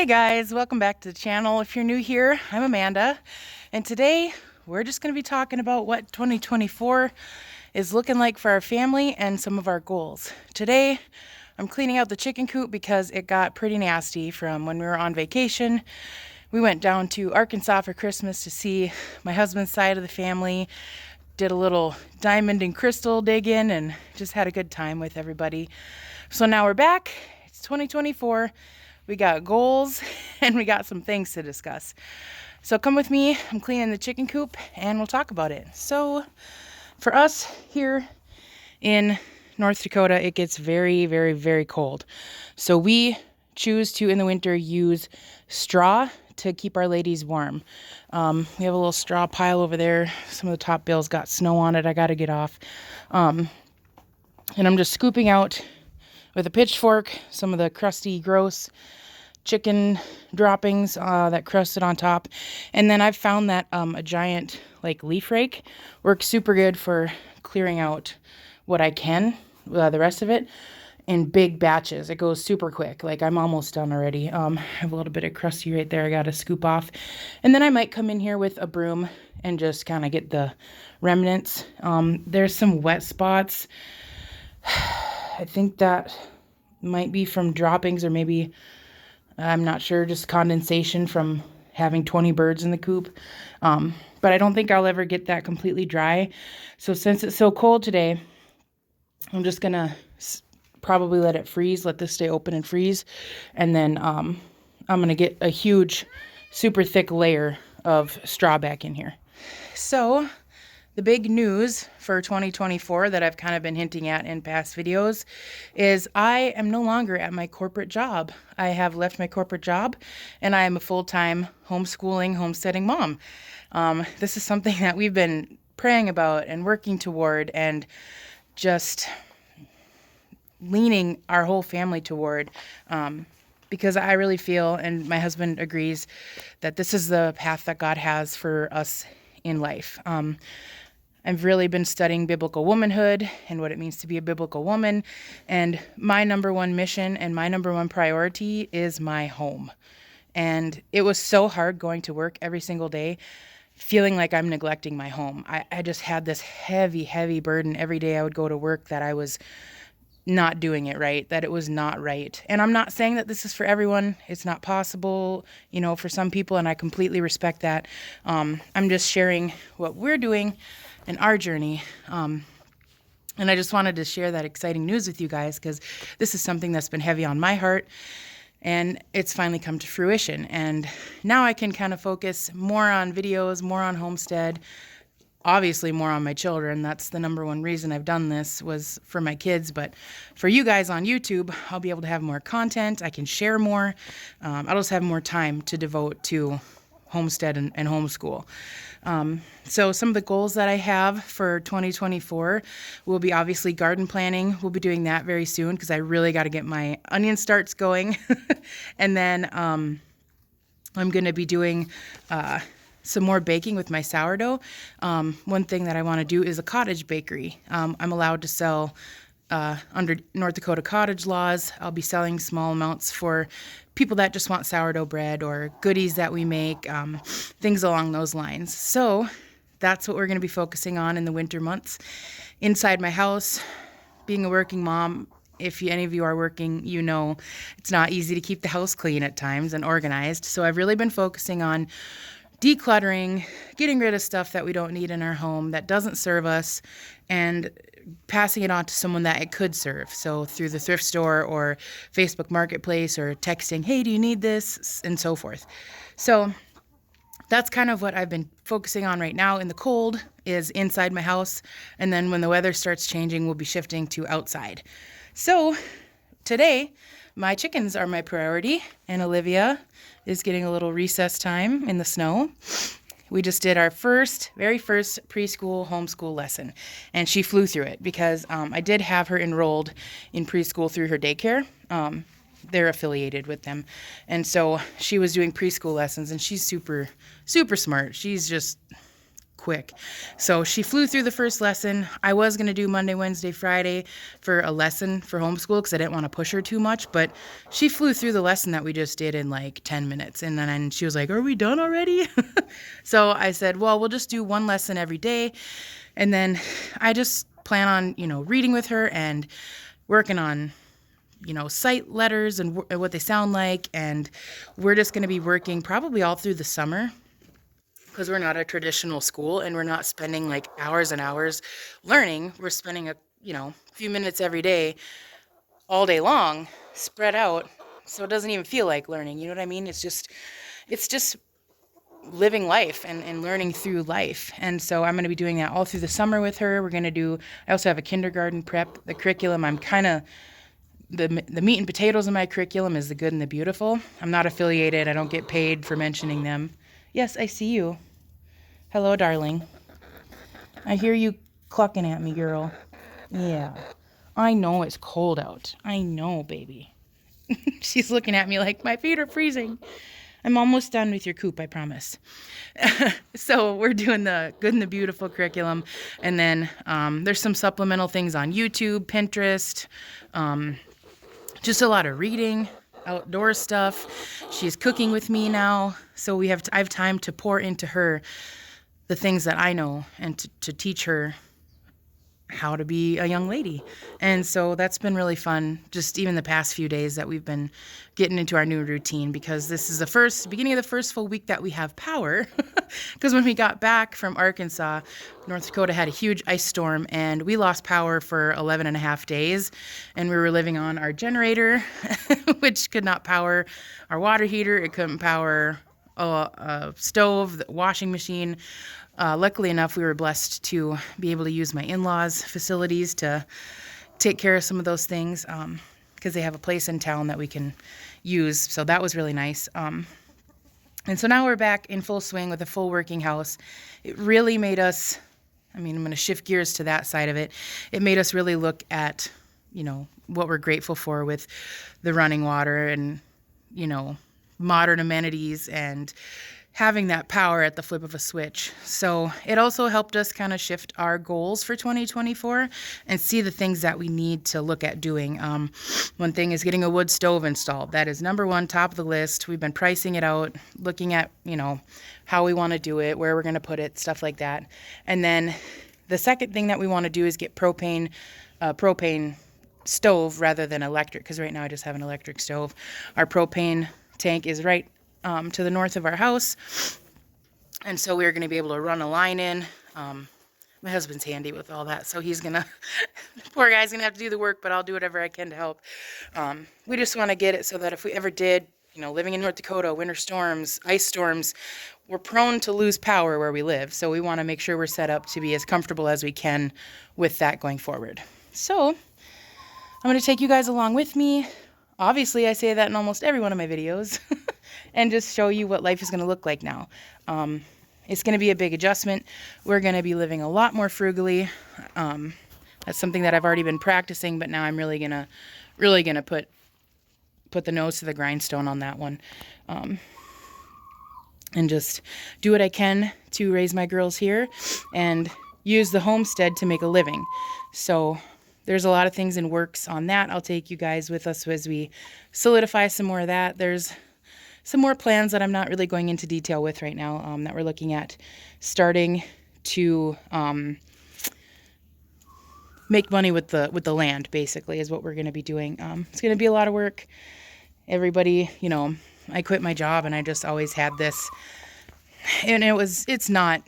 Hey guys, welcome back to the channel. If you're new here, I'm Amanda, and today we're just going to be talking about what 2024 is looking like for our family and some of our goals. Today, I'm cleaning out the chicken coop because it got pretty nasty from when we were on vacation. We went down to Arkansas for Christmas to see my husband's side of the family, did a little diamond and crystal dig-in, and just had a good time with everybody. So now we're back. It's 2024. We got goals and we got some things to discuss. So come with me. I'm cleaning the chicken coop and we'll talk about it. So for us here in North Dakota, it gets very, very, very cold. So we choose to, in the winter, use straw to keep our ladies warm. We have a little straw pile over there. Some of the top bales got snow on it. I got to get off. And I'm just scooping out with a pitchfork some of the crusty, gross chicken droppings that crusted on top. And then I've found that a giant leaf rake works super good for clearing out what I can, the rest of it, in big batches. It goes super quick. I'm almost done already. I have a little bit of crusty right there I got to scoop off. And then I might come in here with a broom and just kind of get the remnants. There's some wet spots. I think that might be from droppings, or maybe, I'm not sure, just condensation from having 20 birds in the coop. But I don't think I'll ever get that completely dry. So since it's so cold today, I'm just going to probably let it freeze, let this stay open and freeze. And then I'm going to get a huge, super thick layer of straw back in here. So the big news for 2024 that I've kind of been hinting at in past videos is I am no longer at my corporate job. I have left my corporate job and I am a full-time homeschooling, homesteading mom. This is something that we've been praying about and working toward and just leaning our whole family toward, because I really feel, and my husband agrees, that this is the path that God has for us in life. I've really been studying biblical womanhood and what it means to be a biblical woman. And my number one mission and my number one priority is my home. And it was so hard going to work every single day, feeling like I'm neglecting my home. I just had this heavy, heavy burden every day I would go to work that I was not doing it right, that it was not right. And I'm not saying that this is for everyone. It's not possible, for some people, and I completely respect that. I'm just sharing what we're doing in our journey. And I just wanted to share that exciting news with you guys because this is something that's been heavy on my heart, and it's finally come to fruition. And now I can kind of focus more on videos, more on homestead, obviously more on my children. That's the number one reason I've done this, was for my kids. But for you guys on YouTube, I'll be able to have more content. I can share more. I'll just have more time to devote to homestead and homeschool. So some of the goals that I have for 2024 will be obviously garden planning. We'll be doing that very soon because I really got to get my onion starts going. And then I'm going to be doing some more baking with my sourdough. One thing that I want to do is a cottage bakery. I'm allowed to sell under North Dakota cottage laws. I'll be selling small amounts for people that just want sourdough bread or goodies that we make, things along those lines. So that's what we're going to be focusing on in the winter months. Inside my house, being a working mom, if any of you are working, it's not easy to keep the house clean at times and organized. So I've really been focusing on decluttering, getting rid of stuff that we don't need in our home that doesn't serve us, and passing it on to someone that it could serve. So through the thrift store or Facebook Marketplace, or texting, hey, do you need this? And so forth. So that's kind of what I've been focusing on right now in the cold, is inside my house. And then when the weather starts changing, we'll be shifting to outside. So today, my chickens are my priority, and Olivia is getting a little recess time in the snow. We just did our very first preschool homeschool lesson, and she flew through it because I did have her enrolled in preschool through her daycare. They're affiliated with them, and so she was doing preschool lessons, and she's super, super smart. She's just quick. So she flew through the first lesson. I was going to do Monday, Wednesday, Friday for a lesson for homeschool because I didn't want to push her too much, but she flew through the lesson that we just did in like 10 minutes. And then she was like, "Are we done already?" So I said, well, we'll just do one lesson every day. And then I just plan on, reading with her and working on sight letters and what they sound like. And we're just going to be working probably all through the summer because we're not a traditional school and we're not spending like hours and hours learning. We're spending a few minutes every day, all day long, spread out. So it doesn't even feel like learning. You know what I mean? It's just living life and learning through life. And so I'm going to be doing that all through the summer with her. I also have a kindergarten prep. The curriculum, the meat and potatoes in my curriculum is the good and the beautiful. I'm not affiliated. I don't get paid for mentioning them. Yes, I see you. Hello, darling. I hear you clucking at me, girl. Yeah. I know it's cold out. I know, baby. She's looking at me like, my feet are freezing. I'm almost done with your coop, I promise. So we're doing the good and the beautiful curriculum. And then there's some supplemental things on YouTube, Pinterest, just a lot of reading, outdoor stuff. She's cooking with me now. So I have time to pour into her the things that I know and to teach her how to be a young lady. And so that's been really fun, just even the past few days that we've been getting into our new routine, because this is the beginning of the first full week that we have power. Because when we got back from Arkansas, North Dakota had a huge ice storm and we lost power for 11 and a half days. And we were living on our generator, which could not power our water heater. It couldn't power a stove, the washing machine. Luckily enough, we were blessed to be able to use my in-laws' facilities to take care of some of those things because they have a place in town that we can use. So that was really nice. And so now we're back in full swing with a full working house. It really made us, I'm going to shift gears to that side of it. It made us really look at, what we're grateful for with the running water and, modern amenities and having that power at the flip of a switch. So it also helped us kind of shift our goals for 2024 and see the things that we need to look at doing. One thing is getting a wood stove installed. That is number one, top of the list. We've been pricing it out, looking at, how we want to do it, where we're going to put it, stuff like that. And then the second thing that we want to do is get propane stove rather than electric, because right now I just have an electric stove. Our propane tank is right to the north of our house, and so we're going to be able to run a line in. My husband's handy with all that, so he's gonna poor guy's gonna have to do the work, but I'll do whatever I can to help. We just want to get it so that if we ever did, living in North Dakota, winter storms, ice storms, we're prone to lose power where we live, so we want to make sure we're set up to be as comfortable as we can with that going forward. So I'm going to take you guys along with me. Obviously, I say that in almost every one of my videos. And just show you what life is going to look like now. It's going to be a big adjustment. We're going to be living a lot more frugally. That's something that I've already been practicing, but now I'm really gonna put the nose to the grindstone on that one, and just do what I can to raise my girls here and use the homestead to make a living. So there's a lot of things in works on that. I'll take you guys with us as we solidify some more of that. There's some more plans that I'm not really going into detail with right now, that we're looking at starting to make money with the land, basically, is what we're going to be doing. It's going to be a lot of work. Everybody, I quit my job and I just always had this, and it's not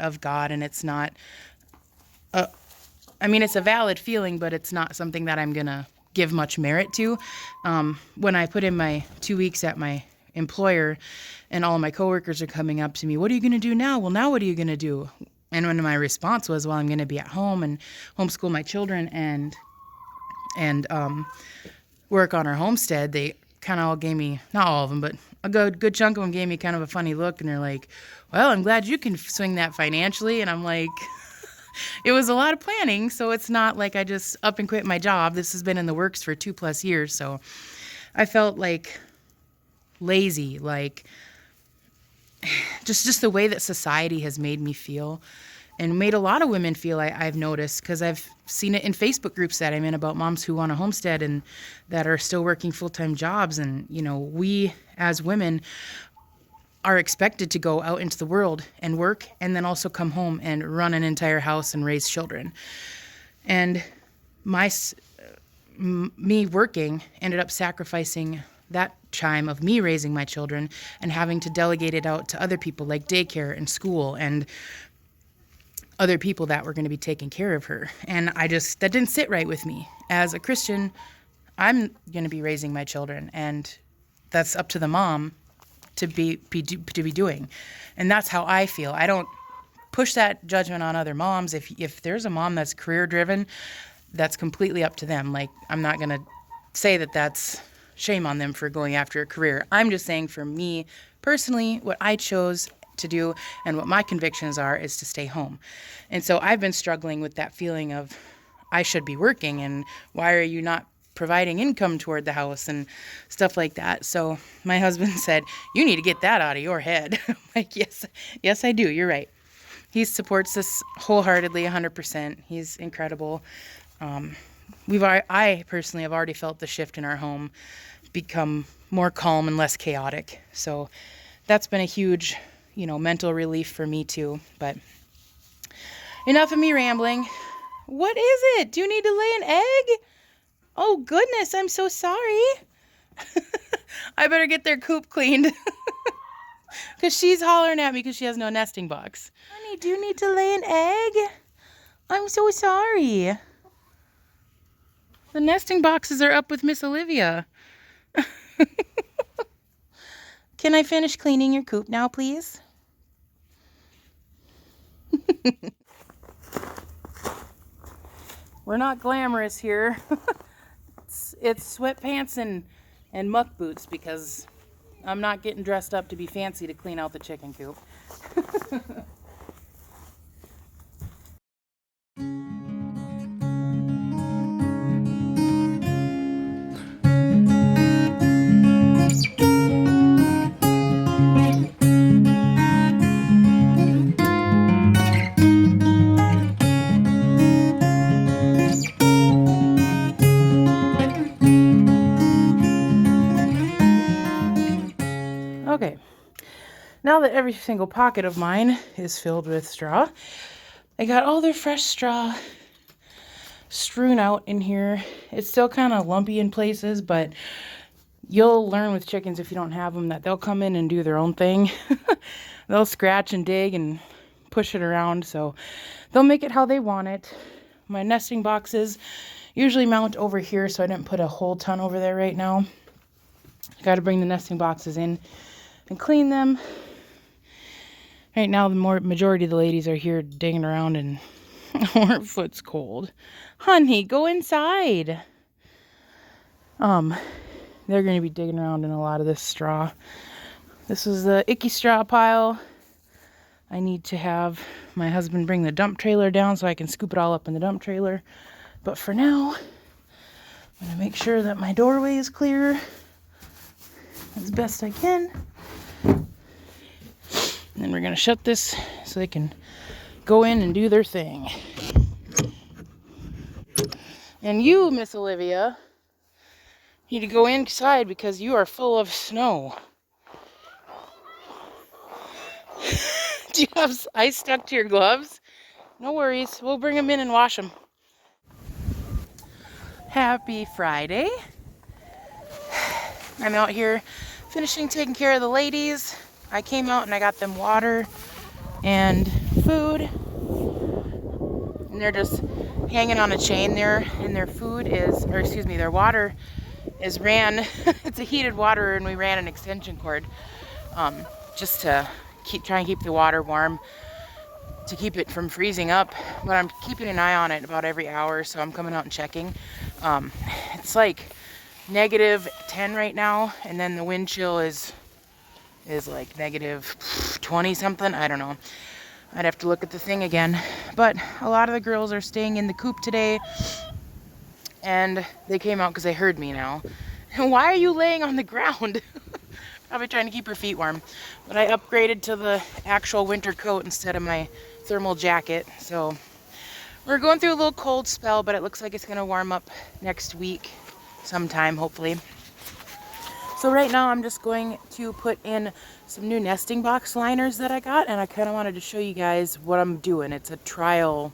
of God, and it's not, it's a valid feeling, but it's not something that I'm going to give much merit to. When I put in my 2 weeks at my employer and all of my coworkers are coming up to me, "What are you going to do now?" "Well, now what are you going to do?" And when my response was, "Well, I'm going to be at home and homeschool my children and work on our homestead," they kind of all gave me, not all of them, but a good chunk of them gave me kind of a funny look, and they're like, "Well, I'm glad you can swing that financially." And I'm like, it was a lot of planning, so it's not like I just up and quit my job. This has been in the works for 2+ years, so I felt like lazy, like just the way that society has made me feel and made a lot of women feel, I've noticed, because I've seen it in Facebook groups that I'm in about moms who want a homestead and that are still working full-time jobs. And, you know, we as women are expected to go out into the world and work and then also come home and run an entire house and raise children. And me working ended up sacrificing that time of me raising my children and having to delegate it out to other people like daycare and school and other people that were going to be taking care of her. And that didn't sit right with me. As a Christian, I'm going to be raising my children, and that's up to the mom to be doing. And that's how I feel. I don't push that judgment on other moms. If there's a mom that's career driven, that's completely up to them. Like, I'm not going to say that that's shame on them for going after a career. I'm just saying, for me personally, what I chose to do and what my convictions are is to stay home. And so I've been struggling with that feeling of I should be working, and why are you not providing income toward the house and stuff like that. So my husband said, you need to get that out of your head. I'm like, yes, I do. You're right. He supports this wholeheartedly, 100%. He's incredible. I personally have already felt the shift in our home become more calm and less chaotic. So that's been a huge, mental relief for me too. But enough of me rambling. What is it? Do you need to lay an egg? Oh goodness, I'm so sorry. I better get their coop cleaned. Because she's hollering at me because she has no nesting box. Honey, do you need to lay an egg? I'm so sorry. The nesting boxes are up with Miss Olivia. Can I finish cleaning your coop now, please? We're not glamorous here. It's sweatpants and muck boots because I'm not getting dressed up to be fancy to clean out the chicken coop. Okay, now that every single pocket of mine is filled with straw, I got all their fresh straw strewn out in here. It's still kind of lumpy in places, but you'll learn with chickens, if you don't have them, that they'll come in and do their own thing. They'll scratch and dig and push it around, so they'll make it how they want it. My nesting boxes usually mount over here, so I didn't put a whole ton over there right now. I got to bring the nesting boxes in and clean them. Right now, the majority of the ladies are here digging around, and her foot's cold. Honey, go inside. They're going to be digging around in a lot of this straw. This is the icky straw pile. I need to have my husband bring the dump trailer down so I can scoop it all up in the dump trailer. But for now, I'm going to make sure that my doorway is clear as best I can. And then we're going to shut this so they can go in and do their thing. And you, Miss Olivia, need to go inside because you are full of snow. Do you have ice stuck to your gloves? No worries. We'll bring them in and wash them. Happy Friday. I'm out here finishing taking care of the ladies. I came out and I got them water and food. And they're just hanging on a chain there. And their their water is ran. It's a heated water, and we ran an extension cord just to try and keep the water warm, to keep it from freezing up. But I'm keeping an eye on it about every hour, so I'm coming out and checking. It's like -10 right now, and then the wind chill is like -20 something. I don't know. I'd have to look at the thing again. But a lot of the girls are staying in the coop today, and they came out because they heard me now. And why are you laying on the ground? Probably trying to keep her feet warm. But I upgraded to the actual winter coat instead of my thermal jacket. So we're going through a little cold spell, but it looks like it's going to warm up next week sometime, hopefully. So right now I'm just going to put in some new nesting box liners that I got, and I kind of wanted to show you guys what I'm doing. It's a trial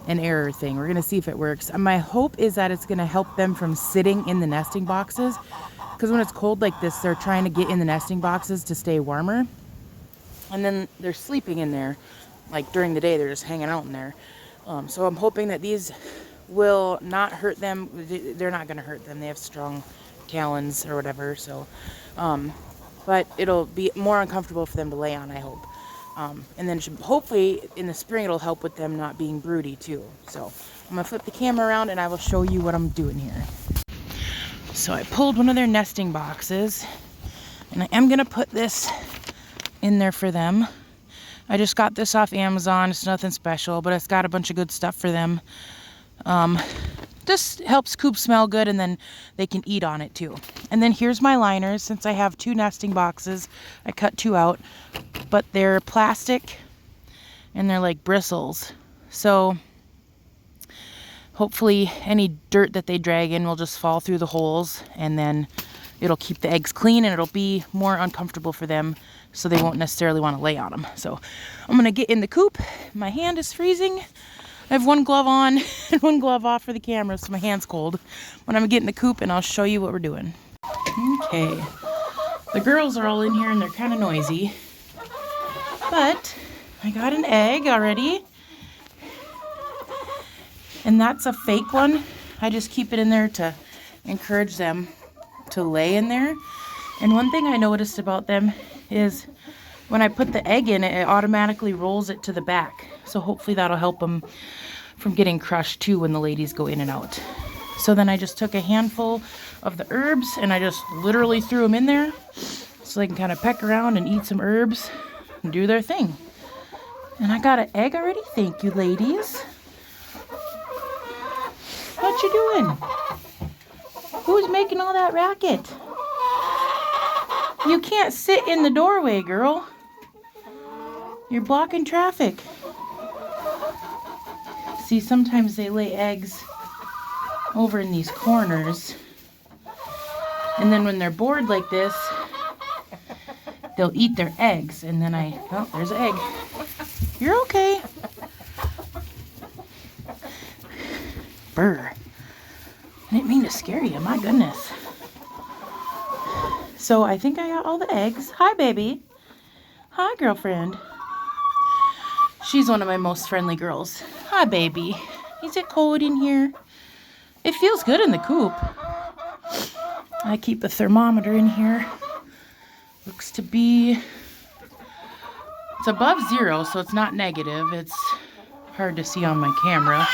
and error thing. We're going to see if it works. My hope is that it's going to help them from sitting in the nesting boxes, because when it's cold like this, they're trying to get in the nesting boxes to stay warmer, and then they're sleeping in there. Like during the day, they're just hanging out in there. So I'm hoping that these will not hurt them. They're not going to hurt them. They have strong talons or whatever, so but it'll be more uncomfortable for them to lay on, I hope. And then hopefully in the spring it'll help with them not being broody too. So I'm gonna flip the camera around and I will show you what I'm doing here. So I pulled one of their nesting boxes, and I am gonna put this in there for them. I just got this off Amazon. It's nothing special, but it's got a bunch of good stuff for them. Just helps coop smell good, and then they can eat on it too. And then here's my liners. Since I have 2 nesting boxes, I cut 2 out, but they're plastic and they're like bristles. So hopefully any dirt that they drag in will just fall through the holes, and then it'll keep the eggs clean, and it'll be more uncomfortable for them, so they won't necessarily want to lay on them. So I'm gonna get in the coop. My hand is freezing. I have 1 glove on and 1 glove off for the camera, so my hand's cold. When I'm getting the coop, and I'll show you what we're doing. Okay, the girls are all in here and they're kind of noisy, but I got an egg already, and that's a fake one. I just keep it in there to encourage them to lay in there. And one thing I noticed about them is when I put the egg in, it automatically rolls it to the back. So hopefully that'll help them from getting crushed too when the ladies go in and out. So then I just took a handful of the herbs and I just literally threw them in there so they can kind of peck around and eat some herbs and do their thing. And I got an egg already. Thank you, ladies. What you doing? Who's making all that racket? You can't sit in the doorway, girl. You're blocking traffic. See, sometimes they lay eggs over in these corners, and then when they're bored like this, they'll eat their eggs, and then oh, there's an egg. You're okay. Brr. I didn't mean to scare you, my goodness. So I think I got all the eggs. Hi, baby. Hi, girlfriend. She's one of my most friendly girls. Hi, baby. Is it cold in here? It feels good in the coop. I keep a thermometer in here. Looks to be... It's above 0, so it's not negative. It's hard to see on my camera.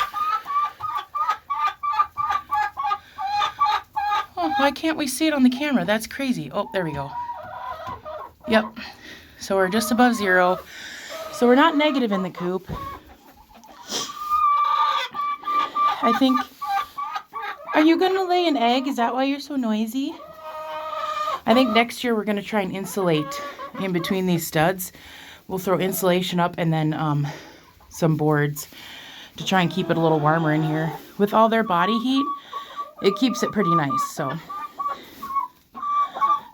Oh, why can't we see it on the camera? That's crazy. Oh, there we go. Yep. So we're just above 0. So we're not negative in the coop. I think... Are you going to lay an egg? Is that why you're so noisy? I think next year we're going to try and insulate in between these studs. We'll throw insulation up and then some boards to try and keep it a little warmer in here. With all their body heat, it keeps it pretty nice. So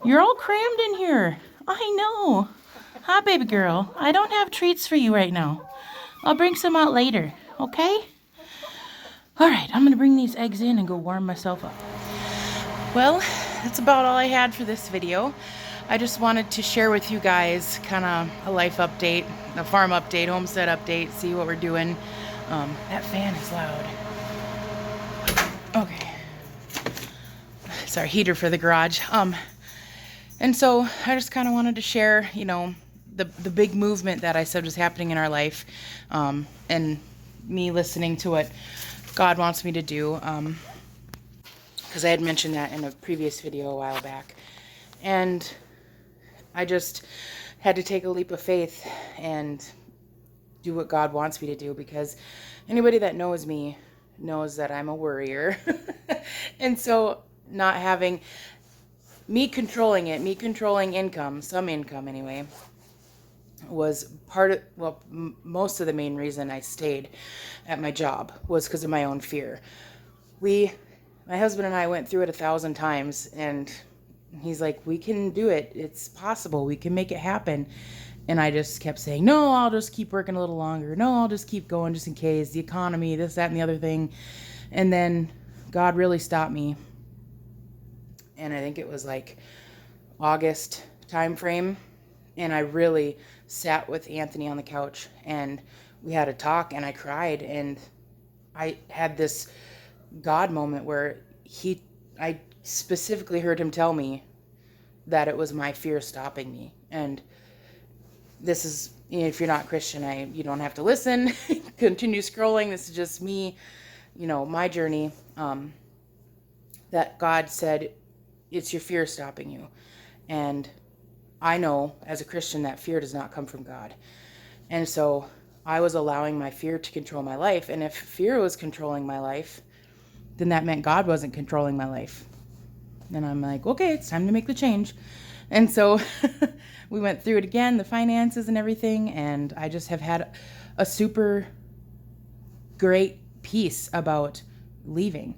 you're all crammed in here. I know. Hi, baby girl. I don't have treats for you right now. I'll bring some out later, okay? All right, I'm gonna bring these eggs in and go warm myself up. Well, that's about all I had for this video. I just wanted to share with you guys kind of a life update, a farm update, homestead update, see what we're doing. That fan is loud. Okay. Sorry, heater for the garage. And so I just kind of wanted to share, you know, the big movement that I said was happening in our life, and me listening to what God wants me to do, because I had mentioned that in a previous video a while back. And I just had to take a leap of faith and do what God wants me to do, because anybody that knows me knows that I'm a worrier. And so not having me controlling it, me controlling income, some income anyway, was part of, well, most of the main reason I stayed at my job was because of my own fear. My husband and I went through it 1,000 times, and he's like, we can do it. It's possible. We can make it happen. And I just kept saying, no, I'll just keep working a little longer. No, I'll just keep going just in case, the economy, this, that, and the other thing. And then God really stopped me. And I think it was like August time frame. And I really sat with Anthony on the couch, and we had a talk, and I cried, and I had this God moment where I specifically heard him tell me that it was my fear stopping me. And this is, if you're not Christian, you don't have to listen, continue scrolling. This is just me, my journey, that God said, it's your fear stopping you. And I know as a Christian that fear does not come from God. And so I was allowing my fear to control my life. And if fear was controlling my life, then that meant God wasn't controlling my life. And I'm like, okay, it's time to make the change. And so we went through it again, the finances and everything. And I just have had a super great peace about leaving.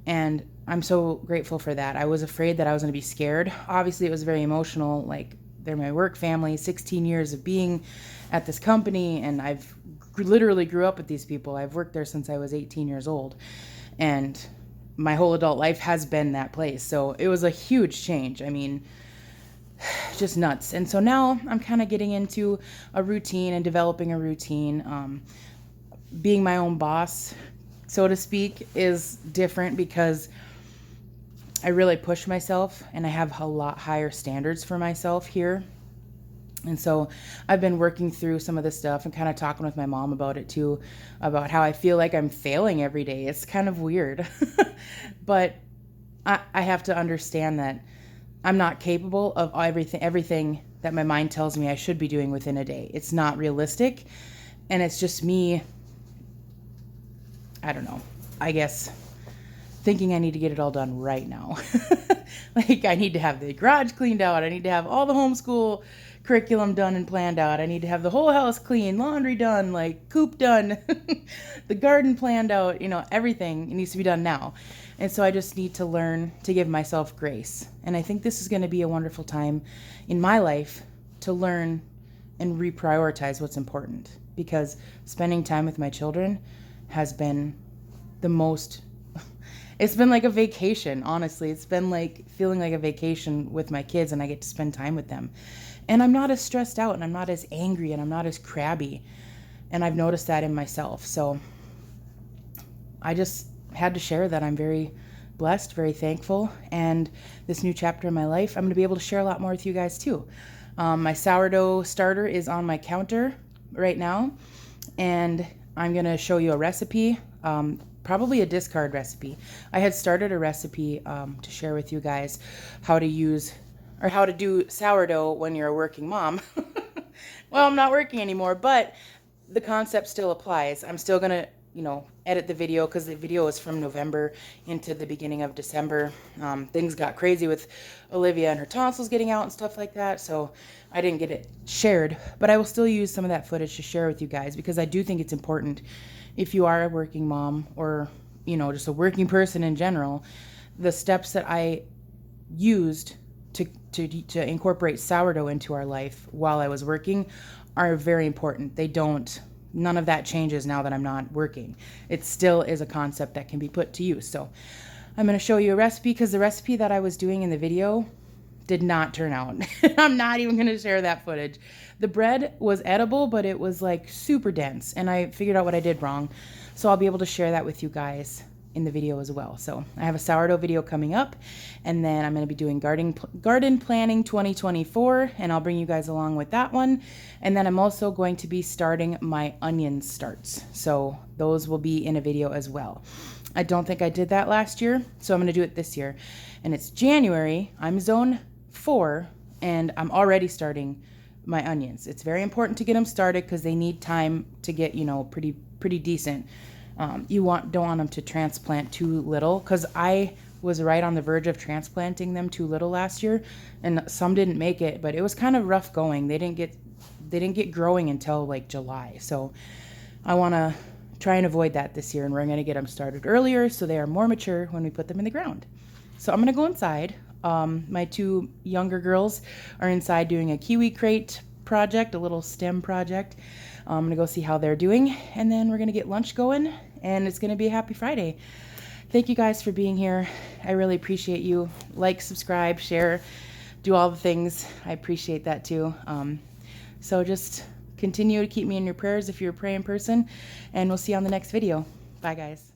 And I'm so grateful for that. I was afraid that I was going to be scared. Obviously, it was very emotional. Like, they're my work family, 16 years of being at this company, and I've literally grew up with these people. I've worked there since I was 18 years old, and my whole adult life has been that place. So it was a huge change. I mean, just nuts. And so now I'm kind of getting into a routine and developing a routine. Being my own boss, so to speak, is different because I really push myself, and I have a lot higher standards for myself here. And so I've been working through some of this stuff and kind of talking with my mom about it too, about how I feel like I'm failing every day. It's kind of weird, but I have to understand that I'm not capable of everything that my mind tells me I should be doing within a day. It's not realistic, and it's just me, I don't know, I guess, thinking I need to get it all done right now. Like, I need to have the garage cleaned out. I need to have all the homeschool curriculum done and planned out. I need to have the whole house clean, laundry done, like coop done, the garden planned out, everything needs to be done now. And so I just need to learn to give myself grace. And I think this is going to be a wonderful time in my life to learn and reprioritize what's important, because spending time with my children has been it's been like a vacation, honestly. It's been like feeling like a vacation with my kids, and I get to spend time with them. And I'm not as stressed out, and I'm not as angry, and I'm not as crabby. And I've noticed that in myself. So I just had to share that I'm very blessed, very thankful. And this new chapter in my life, I'm going to be able to share a lot more with you guys too. My sourdough starter is on my counter right now, and I'm going to show you a recipe. Probably a discard recipe. I had started a recipe to share with you guys how to do sourdough when you're a working mom. Well, I'm not working anymore, but the concept still applies. I'm still gonna, edit the video, because the video is from November into the beginning of December. Things got crazy with Olivia and her tonsils getting out and stuff like that, so I didn't get it shared, but I will still use some of that footage to share with you guys, because I do think it's important. If you are a working mom, or, just a working person in general, the steps that I used to incorporate sourdough into our life while I was working are very important. None of that changes now that I'm not working. It still is a concept that can be put to use. So I'm going to show you a recipe, because the recipe that I was doing in the video did not turn out. I'm not even going to share that footage. The bread was edible, but it was like super dense, and I figured out what I did wrong. So I'll be able to share that with you guys in the video as well. So I have a sourdough video coming up, and then I'm going to be doing garden planning 2024, and I'll bring you guys along with that one. And then I'm also going to be starting my onion starts. So those will be in a video as well. I don't think I did that last year, so I'm going to do it this year. And it's January. I'm zone 4, and I'm already starting my onions. It's very important to get them started, because they need time to get, pretty decent. You don't want them to transplant too little, because I was right on the verge of transplanting them too little last year, and some didn't make it, but it was kind of rough going. They didn't get growing until like July. So I want to try and avoid that this year, and we're going to get them started earlier so they are more mature when we put them in the ground. So I'm going to go inside. My two younger girls are inside doing a kiwi crate project, a little STEM project. I'm going to go see how they're doing, and then we're going to get lunch going, and it's going to be a happy Friday. Thank you guys for being here. I really appreciate you. Like, subscribe, share, do all the things. I appreciate that too. So just continue to keep me in your prayers if you're a praying person, and we'll see you on the next video. Bye, guys.